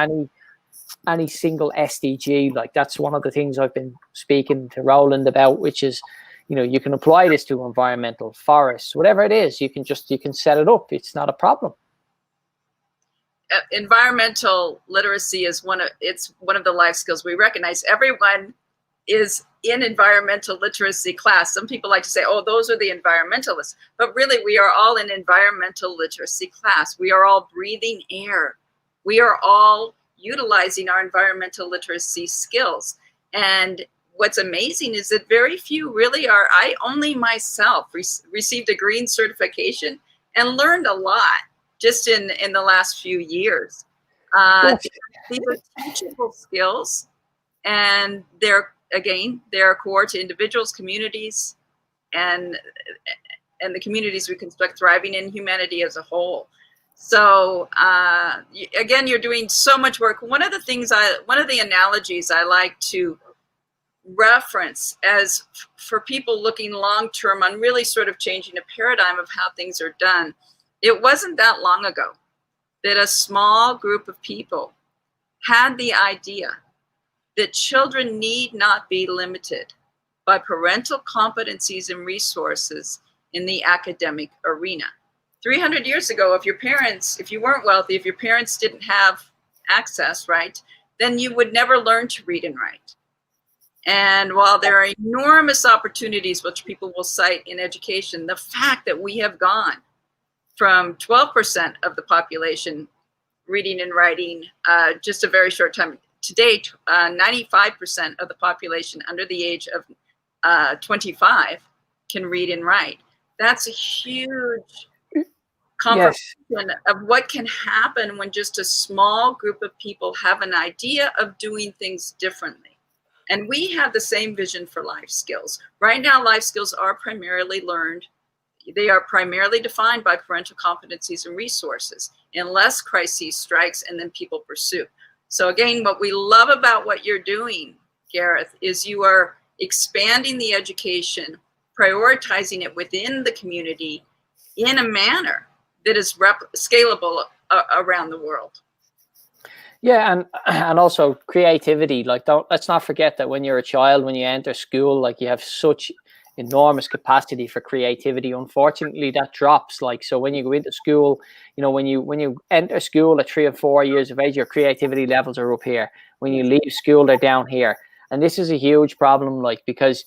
any single SDG. Like that's one of the things I've been speaking to Roland about, which is, you can apply this to environmental, forests, whatever it is. You can set it up. It's not a problem. Environmental literacy is one of the life skills we recognize. Everyone is in environmental literacy class. Some people like to say, oh, those are the environmentalists, but really we are all in environmental literacy class. We are all breathing air. We are all utilizing our environmental literacy skills. And what's amazing is that very few really are. I only myself received a green certification and learned a lot just in the last few years. These are teachable skills, and they're core to individuals, communities, and the communities we construct, thriving in humanity as a whole. So again, you're doing so much work. One of the analogies I like to reference as for people looking long-term on really sort of changing a paradigm of how things are done, it wasn't that long ago that a small group of people had the idea that children need not be limited by parental competencies and resources in the academic arena. 300 years ago, if you weren't wealthy, if your parents didn't have access, right, then you would never learn to read and write. And while there are enormous opportunities which people will cite in education, the fact that we have gone from 12% of the population reading and writing just a very short time. Today, 95% of the population under the age of 25 can read and write. That's a huge confirmation of what can happen when just a small group of people have an idea of doing things differently. And we have the same vision for life skills. Right now, life skills are primarily learned. They are primarily defined by parental competencies and resources, unless crisis strikes and then people pursue. So again, what we love about what you're doing, Gareth, is you are expanding the education, prioritizing it within the community in a manner that is scalable around the world. Yeah, and also creativity. Like, let's not forget that when you're a child, when you enter school, like you have such enormous capacity for creativity. Unfortunately, that drops. Like, so when you go into school, when you enter school at 3 or 4 years of age, your creativity levels are up here. When you leave school, they're down here. And this is a huge problem, like, because,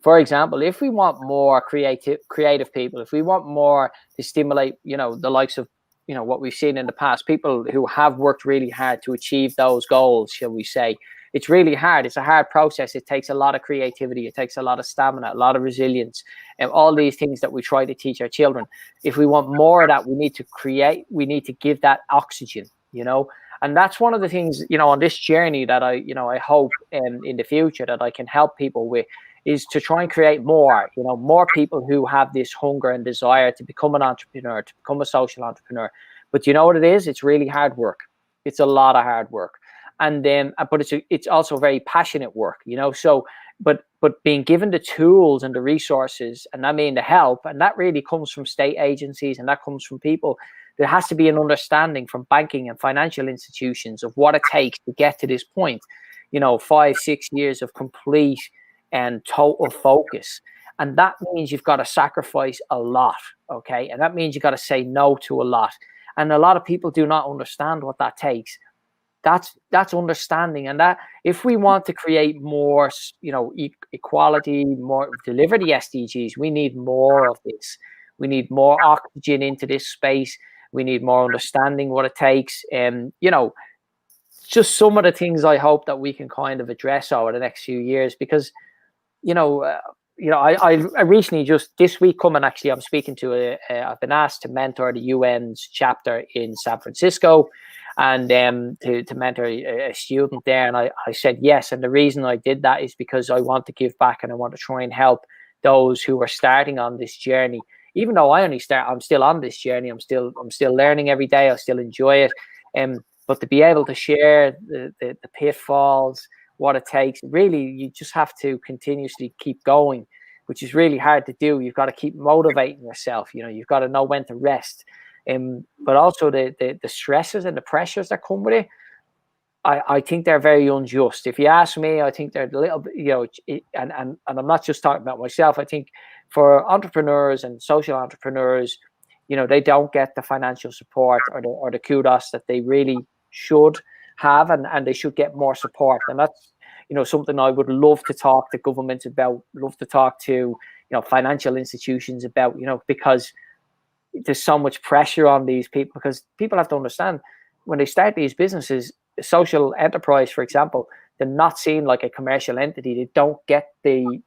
for example, if we want more creative people, if we want more to stimulate, the likes of, what we've seen in the past, people who have worked really hard to achieve those goals, shall we say, it's really hard. It's a hard process. It takes a lot of creativity. It takes a lot of stamina, a lot of resilience, and all these things that we try to teach our children. If we want more of that, we need to give that oxygen, and that's one of the things, on this journey that I hope in the future that I can help people with, is to try and create more people who have this hunger and desire to become an entrepreneur, to become a social entrepreneur. But you know what it is? It's really hard work. It's a lot of hard work. And then, but it's also very passionate work, so, but being given the tools and the resources, and I mean the help, and that really comes from state agencies, and that comes from people. There has to be an understanding from banking and financial institutions of what it takes to get to this point, 5-6 years of complete and total focus. And that means you've got to sacrifice a lot. Okay. And that means you've got to say no to a lot. And a lot of people do not understand what that takes. That's understanding. And that if we want to create more, equality, more deliver the SDGs, we need more of this. We need more oxygen into this space. We need more understanding what it takes. And, just some of the things I hope that we can kind of address over the next few years, because, I recently, just this week coming, actually, I'm speaking to I've been asked to mentor the UN's chapter in San Francisco. and to mentor a student there. And I said yes. And the reason I did that is because I want to give back and I want to try and help those who are starting on this journey. Even though I'm still on this journey. I'm still learning every day. I still enjoy it. But to be able to share the pitfalls, what it takes, really, you just have to continuously keep going, which is really hard to do. You've got to keep motivating yourself. You've got to know when to rest. But also the stresses and the pressures that come with it, I think they're very unjust. If you ask me, I think they're a little bit, and I'm not just talking about myself. I think for entrepreneurs and social entrepreneurs, they don't get the financial support or the kudos that they really should have, and they should get more support. And that's something I would love to talk to governments about, love to talk to financial institutions about, because there's so much pressure on these people, because people have to understand when they start these businesses, a social enterprise, for example, they're not seen like a commercial entity. They don't get the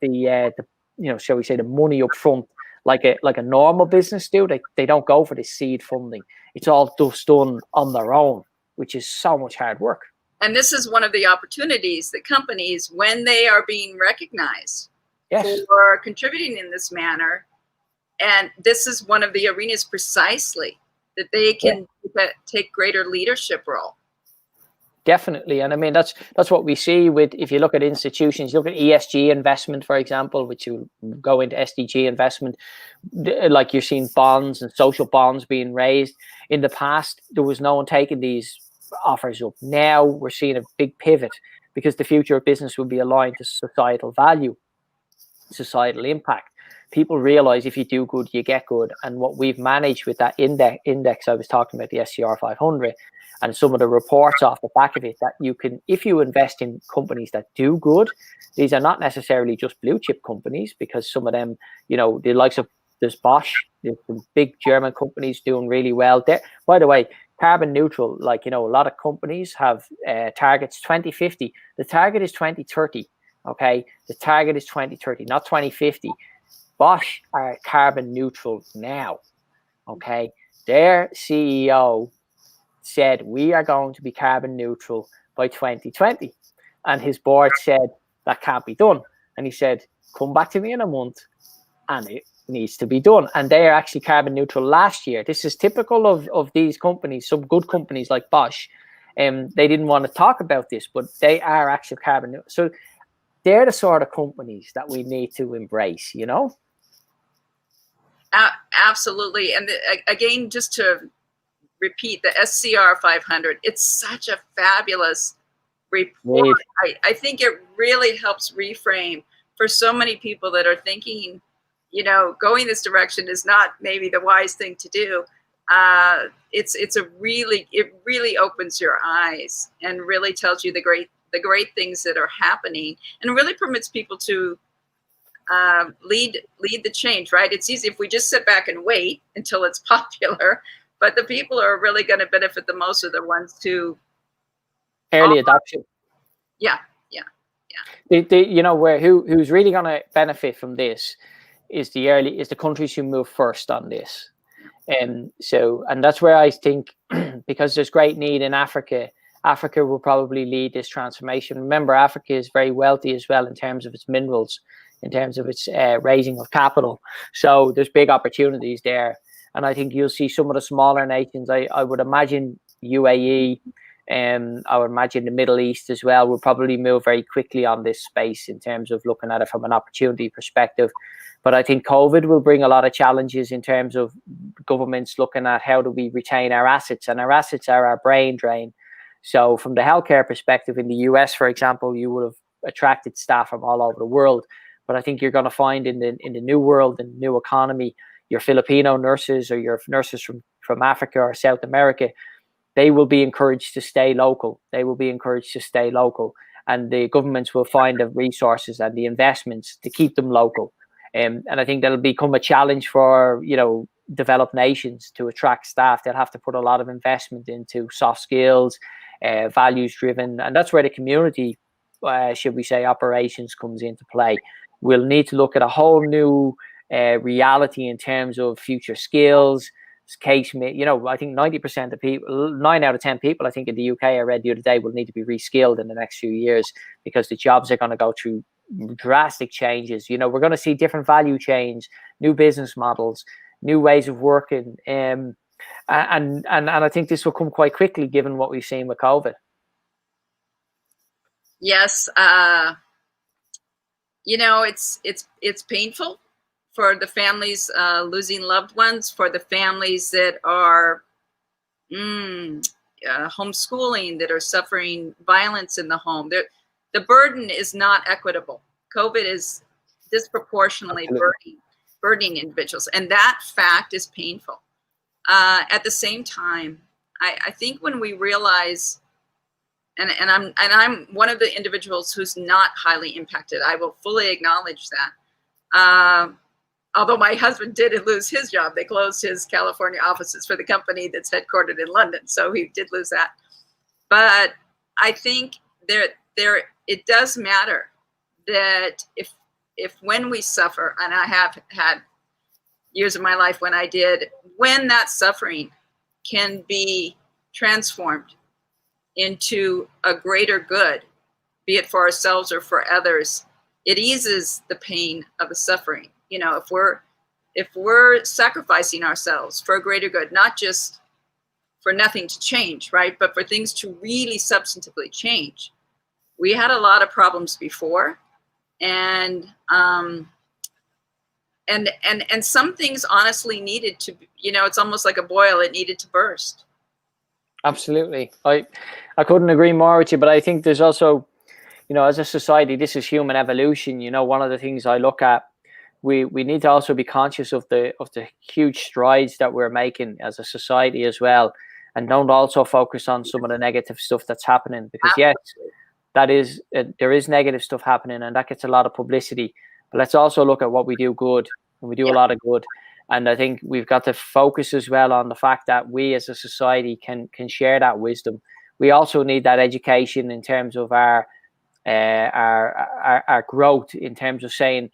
shall we say, the money up front like a normal business do. They don't go for the seed funding. It's all just done on their own, which is so much hard work. And this is one of the opportunities that companies, when they are being recognized for contributing in this manner, and this is one of the arenas precisely that they can take greater leadership role. Definitely. And I mean, that's what we see with, if you look at institutions, you look at ESG investment, for example, which will go into SDG investment, like you're seeing bonds and social bonds being raised. In the past, there was no one taking these offers up. Now we're seeing a big pivot, because the future of business will be aligned to societal value, societal impact. People realize if you do good, you get good. And what we've managed with that index I was talking about, the SCR 500, and some of the reports off the back of it, that you can, if you invest in companies that do good, these are not necessarily just blue chip companies, because some of them, the likes of, there's Bosch, there's some big German companies doing really well there. By the way, carbon neutral, a lot of companies have targets 2050. The target is 2030. Okay, the target is 2030, not 2050. Bosch are carbon neutral now. Okay, their CEO said we are going to be carbon neutral by 2020, and his board said that can't be done. And he said, come back to me in a month, and it needs to be done. And they are actually carbon neutral last year. This is typical of these companies, some good companies like Bosch. They didn't want to talk about this, but they are actually carbon neutral. So they're the sort of companies that we need to embrace, Absolutely. And again, just to repeat, the SCR 500, it's such a fabulous report. I think it really helps reframe for so many people that are thinking, going this direction is not maybe the wise thing to do. It really opens your eyes and really tells you the great things that are happening, and really permits people to lead the change, right? It's easy if we just sit back and wait until it's popular, but the people who are really going to benefit the most are the ones who early adoption. Yeah. Who's really going to benefit from this is the countries who move first on this. And that's where I think, because there's great need in Africa will probably lead this transformation. Remember, Africa is very wealthy as well in terms of its minerals, in terms of its raising of capital. So there's big opportunities there. And I think you'll see some of the smaller nations, I would imagine UAE, I would imagine the Middle East as well, will probably move very quickly on this space in terms of looking at it from an opportunity perspective. But I think COVID will bring a lot of challenges in terms of governments looking at how do we retain our assets, and our assets are our brain drain. So from the healthcare perspective, in the US, for example, you would have attracted staff from all over the world. But I think you're going to find in the new world and new economy, your Filipino nurses or your nurses from Africa or South America, they will be encouraged to stay local. And the governments will find the resources and the investments to keep them local. And I think that'll become a challenge for, developed nations to attract staff. They'll have to put a lot of investment into soft skills, values driven. And that's where the community, should we say, operations comes into play. We'll need to look at a whole new reality in terms of future skills, case, you know, I think 90% of people, 9 out of 10 people, I think in the UK, I read the other day, will need to be reskilled in the next few years because the jobs are going to go through drastic changes. You know, we're going to see different value chains, new business models, new ways of working, and I think this will come quite quickly given what we've seen with COVID. Yes, you know, it's painful for the families losing loved ones, for the families that are homeschooling, that are suffering violence in the home. The burden is not equitable. COVID is disproportionately burdening individuals, and that fact is painful. At the same time, I think when we realize, and I'm one of the individuals who's not highly impacted, I will fully acknowledge that. Although my husband did lose his job. They closed his California offices for the company that's headquartered in London, so he did lose that. But I think it does matter that if when we suffer, and I have had years of my life when I did, when that suffering can be transformed into a greater good, be it for ourselves or for others, it eases the pain of the suffering. You know, if we're sacrificing ourselves for a greater good, not just for nothing to change, right, but for things to really substantively change. We had a lot of problems before, and some things honestly needed to, you know, it's almost like a boil, it needed to burst. Absolutely. I couldn't agree more with you, but I think there's also, you know, as a society, this is human evolution. You know, one of the things I look at, we need to also be conscious of the huge strides that we're making as a society as well, and don't also focus on some of the negative stuff that's happening, because yes, that is there is negative stuff happening and that gets a lot of publicity, but let's also look at what we do good, and we do a lot of good. And I think we've got to focus as well on the fact that we as a society can share that wisdom. We also need that education in terms of our growth, in terms of saying,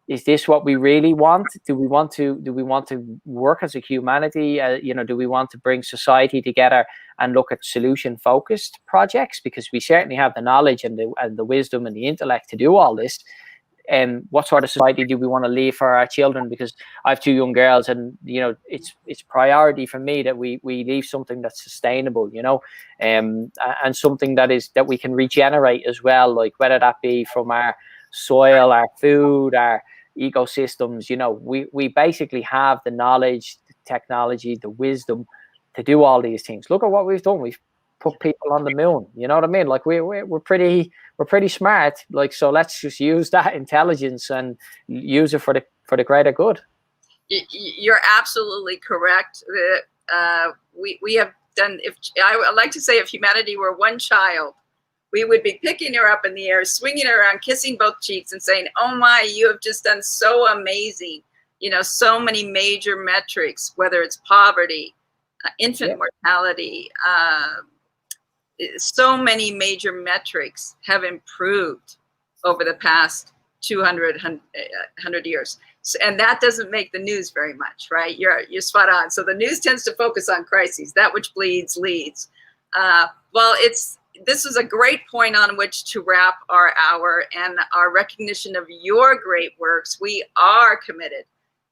is this what we really want? Do we want to work as a humanity? You know, do we want to bring society together and look at solution focused projects? Because we certainly have the knowledge and the wisdom and the intellect to do all this. And what sort of society do we want to leave for our children? Because I have 2 young girls, and you know, it's priority for me that we leave something that's sustainable, you know, and something that we can regenerate as well, like whether that be from our soil, our food, our ecosystems. You know, we basically have the knowledge, the technology, the wisdom to do all these things. Look at what we've done. We've put people on the moon. You know what I mean? Like we're pretty smart. Like, so let's just use that intelligence and use it for the greater good. You're absolutely correct. We have done. If I would like to say, if humanity were one child, we would be picking her up in the air, swinging her around, kissing both cheeks, and saying, "Oh my, you have just done so amazing." You know, so many major metrics, whether it's poverty, infant mortality. So many major metrics have improved over the past 200 years. So, and that doesn't make the news very much, right? You're spot on. So the news tends to focus on crises. That which bleeds leads. This is a great point on which to wrap our hour and our recognition of your great works. We are committed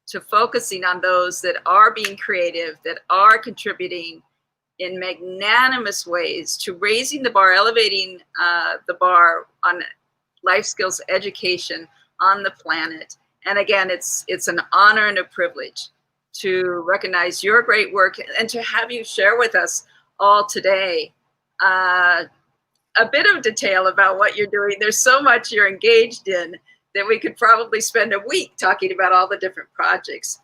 to focusing on those that are being creative, that are contributing in magnanimous ways to raising the bar, elevating the bar on life skills education on the planet. And again, it's an honor and a privilege to recognize your great work and to have you share with us all today a bit of detail about what you're doing. There's so much you're engaged in that we could probably spend a week talking about all the different projects.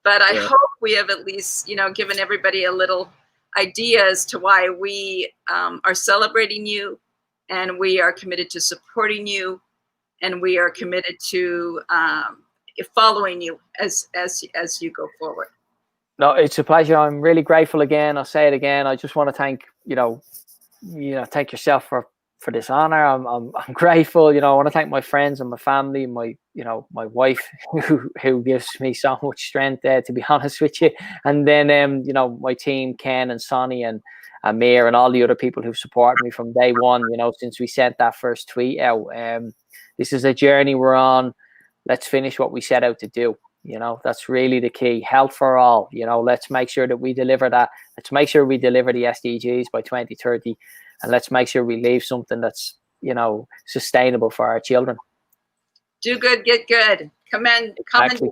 But I hope we have at least, you know, given everybody a little idea as to why we are celebrating you, and we are committed to supporting you, and we are committed to following you as you go forward. No, it's a pleasure. I'm really grateful again. I'll say it again. I just want to thank, thank yourself for for this honor. I'm grateful. You know, I want to thank my friends and my family, my my wife who gives me so much strength. To be honest with you, and then my team, Ken and Sonny and Amir and all the other people who've supported me from day one. You know, since we sent that first tweet out. This is a journey we're on. Let's finish what we set out to do. You know, that's really the key. Health for all. You know, let's make sure that we deliver that. Let's make sure we deliver the SDGs by 2030. And let's make sure we leave something that's, sustainable for our children. Do good, get good. Come in. Exactly.